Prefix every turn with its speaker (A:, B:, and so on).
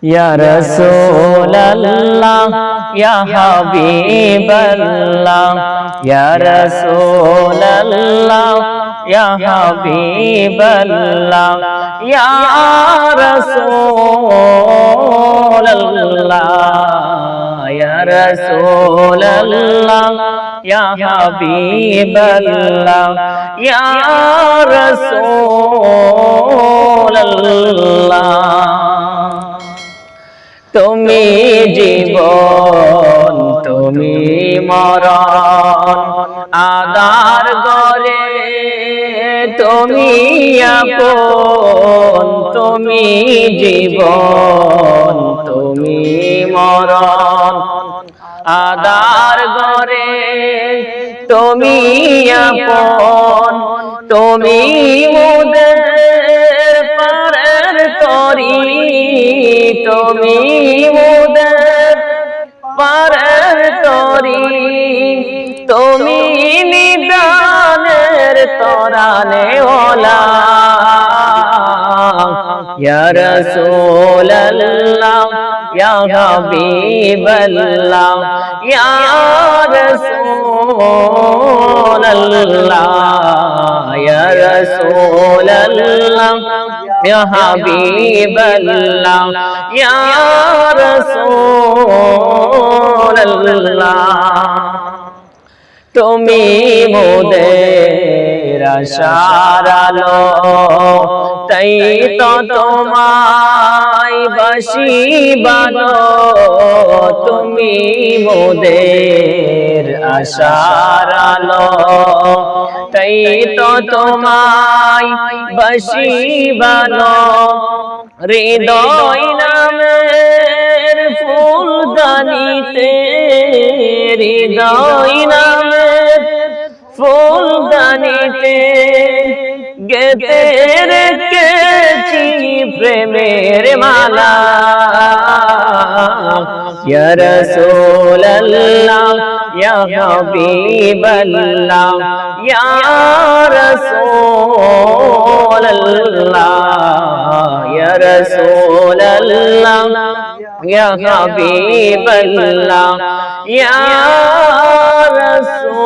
A: ইয়া রাসূলুল্লাহ ইয়া হাবিবাল্লাহ ইয়া রাসূলুল্লাহ ইয়া হাবিবাল্লাহ ইয়া রাসূলুল্লাহ ইয়া রাসূলুল্লাহ ইয়া হাবিবাল্লাহ ইয়া রাসূলুল্লাহ তুমি জীবন তুমি মরণ আদার গরে তুমি আপন তুমি জীবন তুমি মরণ আদার গরে তুমি আপন তুমি মোদের পারের তরি তুমি মোদের পারের তরি তুমি নিদানের তরানে ওলা ইয়া রাসূলুল্লাহ ইয়া হাবিবাল্লাহ ইয়া রাসূলুল্লাহ ইয়া রাসূলুল্লাহ ইয়া হাবিবাল্লাহ ইয়া রাসূলুল্লাহ তুমি মোদের আশার আলো তাই তো তোমায় বাসি বানো তুমি মোদের আশার আলো তাই তো তোমায় বাসি বানো হৃদয় নামের ফুলদানিতে হৃদয় নামের ফুলদানিতে গেতে রেখেছি প্রেমের মালা ইয়া রাসূলুল্লাহ ইয়া হাবিবাল্লাহ ইয়া রাসূলুল্লাহ ইয়া রাসূলুল্লাহ ইয়া হাবিবাল্লাহ ইয়া রাসূলুল্লাহ